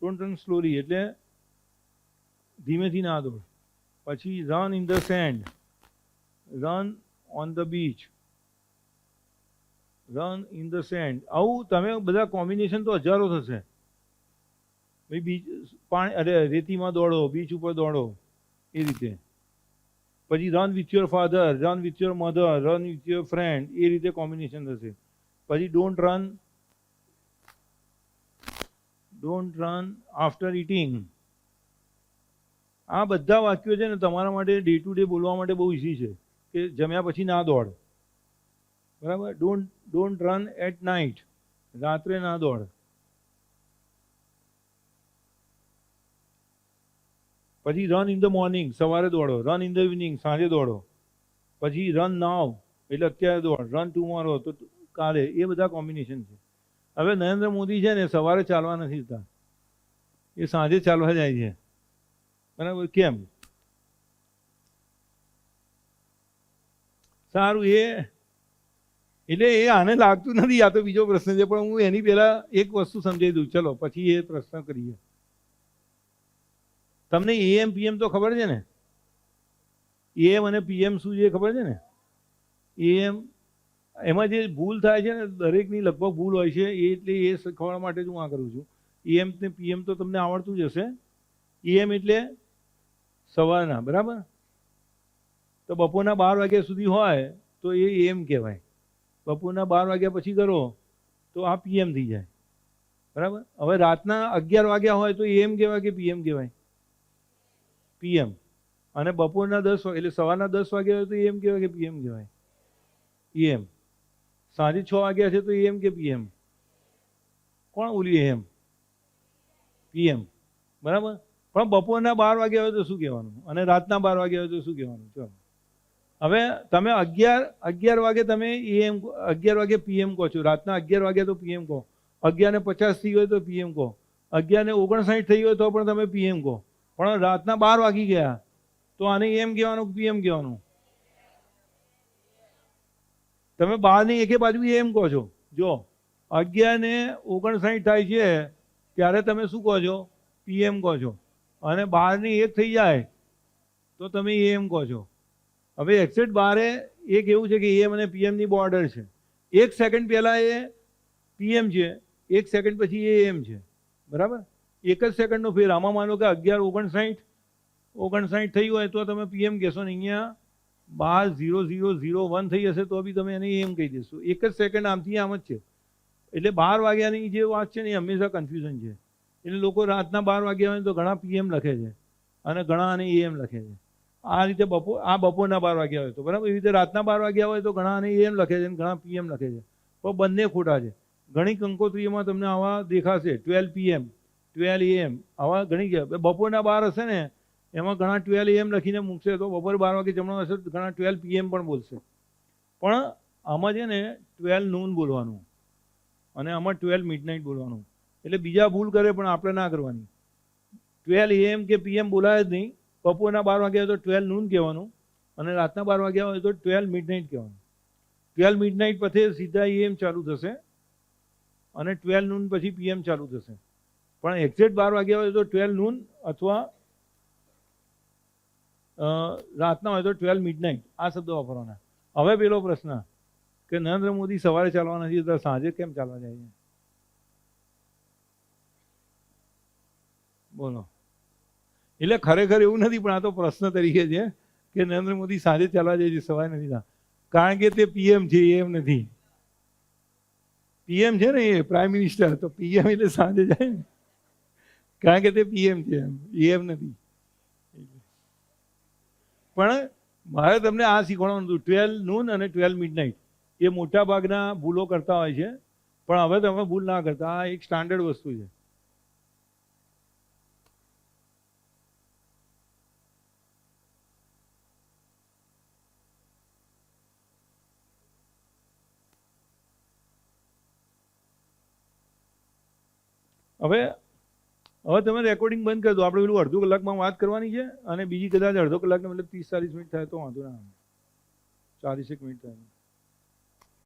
ડોન્ટ રન સ્લોલી એટલે ધીમેથી ના દોડ. પછી run in the sand, run on the beach, run in the sand. આવું તમે બધા કોમ્બિનેશન તો હજારો થશે. ભાઈ બીચ, પાણી, અરે રેતીમાં દોડો, બીચ ઉપર દોડો, એ રીતે. પછી run with your father, run with your mother, run with your friend, એ રીતે કોમ્બિનેશન થશે. પછી ડોન્ટ રન આફ્ટર ઇટિંગ. આ બધા વાક્યો છે ને તમારા માટે ડે ટુ ડે બોલવા માટે બહુ ઇઝી છે કે જમ્યા પછી ના દોડ, બરાબર? ડોન્ટ રન એટ નાઇટ, રાત્રે ના દોડ. પછી રન ઇન ધ મોર્નિંગ, સવારે દોડો. રન ઇન ધ ઇવનિંગ, સાંજે દોડો. પછી રન નાવ એટલે અત્યારે દોડ. રન ટુમોરો તો કાલે. એ બધા કોમ્બિનેશન છે. હવે નરેન્દ્ર મોદી છે ને સવારે ચાલવા નથી જતા, એ સાંજે ચાલવા જાય છે, બરાબર? કેમ? સારું. એટલે એ આને લાગતું નથી, આ તો બીજો પ્રશ્ન છે, પણ હું એની પહેલા એક વસ્તુ સમજાવી દઉં. ચલો પછી એ પ્રશ્ન કરીએ. તમને એએમ પીએમ તો ખબર છે ને? એએમ અને પીએમ શું છે ખબર છે ને? એએમ, એમાં જે ભૂલ થાય છે ને દરેકની લગભગ ભૂલ હોય છે, એટલે એ શીખવાડવા માટે જ હું આ કરું છું. એએમ ને પીએમ તો તમને આવડતું જ હશે. એએમ એટલે સવારના, બરાબર? તો બપોરના 12 વાગ્યા સુધી હોય તો એ એમ કહેવાય. બપોરના 12 વાગ્યા પછી કરો તો આ પીએમ થઈ જાય, બરાબર? હવે રાતના 11 વાગ્યા હોય તો એમ કહેવાય કે પીએમ કહેવાય? પીએમ. અને બપોરના 10 એટલે સવારના 10 વાગ્યા હોય તો એમ કહેવાય કે પીએમ કહેવાય? એમ. સાંજે 6 વાગ્યા છે તો એમ કે પીએમ? કોણ બોલી એમ? પીએમ, બરાબર? પણ બપોરના 12 વાગ્યા હોય તો શું કહેવાનું? અને રાતના 12 વાગ્યા હોય તો શું કહેવાનું? ચલો હવે તમે 11 વાગે તમે AM 11 વાગે PM કહો છો, રાતના 11 વાગે તો PM કહો, 11:50 થઈ ગયો તો PM કહો, 11:59 થઈ ગયો તો પણ તમે PM કહો, પણ રાતના 12 વાગી ગયા તો આને AM કહેવાનું PM કહેવાનું? તમે 12ની એકે બાજુ AM કહો છો. જો 11:59 થાય છે ત્યારે તમે શું કહો છો? PM કહો છો. અને 12ની 1 થઈ જાય તો તમે AM કહો છો. હવે એક્ઝેક્ટ 12 એક એવું છે કે AM અને PM ની બોર્ડર છે. 1 સેકન્ડ પહેલા એ PM છે, 1 સેકન્ડ પછી એ AM છે, બરાબર? 1 જ સેકન્ડનો ફેર. આમાં માનો કે 11:59 થઈ હોય તો તમે PM કહેશો ને અહીંયા 12:00:01 થઈ હશે તો બી તમે એને AM કહી દેશો. 1 જ સેકન્ડ આમથી આમ જ છે. એટલે 12 વાગ્યાની જે વાત છે ને એ હંમેશા કન્ફ્યુઝન છે. એટલે લોકો રાતના 12 વાગ્યા હોય તો ઘણા PM લખે છે અને ઘણા આને AM લખે છે. આ રીતે બપોરના 12 વાગ્યા હોય તો બરાબર. એવી રીતે રાતના 12 વાગ્યા હોય તો ઘણા આને AM લખે છે અને ઘણા PM લખે છે. પણ બંને ખોટા છે. ઘણી કંકોત્રીઓમાં તમને આવા દેખાશે 12 PM 12 AM આવા ઘણી જગ્યા. બપોરના 12 હશે ને એમાં ઘણા 12 AM લખીને મૂકશે તો બપોરે 12 વાગે જમણો હશે તો ઘણા 12 PM પણ બોલશે. પણ આમાં છે ને 12 નૂન બોલવાનું અને આમાં 12 મિડનાઇટ બોલવાનું. એટલે બીજા ભૂલ કરે પણ આપણે ના કરવાની. 12 AM કે PM બોલાય જ નહીં. બપોરના 12 વાગ્યા હોય તો 12 નૂન કહેવાનું અને રાતના 12 વાગ્યા હોય તો 12 મિડનાઇટ કહેવાનું. 12 મિડનાઇટ પછી સીધા AM ચાલુ થશે અને 12 નૂન પછી PM ચાલુ થશે. પણ એક્ઝેક્ટ 12 વાગ્યા હોય તો 12 નૂન અથવા રાતના હોય તો 12 મિડનાઇટ આ શબ્દ વાપરવાના. હવે પેલો પ્રશ્ન કે નરેન્દ્ર મોદી સવારે ચાલવા નથી જતા, સાંજે કેમ ચાલવા જાય છે? બોલો. એટલે ખરેખર એવું નથી પણ આ તો પ્રશ્ન તરીકે છે કે નરેન્દ્ર મોદી સાંજે ચાલવા જાય છે, સવારે નથી જતા. કારણ કે તે PM છે, AM નથી. PM છે ને એ પ્રાઇમ મિનિસ્ટર, તો PM એટલે સાંજે જાય ને, કારણ કે તે PM છે, AM નથી. પણ મારે તમને આ શીખવાડવાનું હતું 12 નૂન અને 12 મિડનાઇટ. એ મોટા ભાગના ભૂલો કરતા હોય છે પણ હવે તમે ભૂલ ના કરતા. આ એક સ્ટાન્ડર્ડ વસ્તુ છે. હવે તમે રેકોર્ડિંગ બંધ કરી દો. આપણે પેલું અડધો કલાકમાં વાત કરવાની છે અને બીજી કદાચ અડધો કલાકને મતલબ 30-40 મિનિટ થાય તો વાંધો ના આવે. 40 મિનિટ થાય.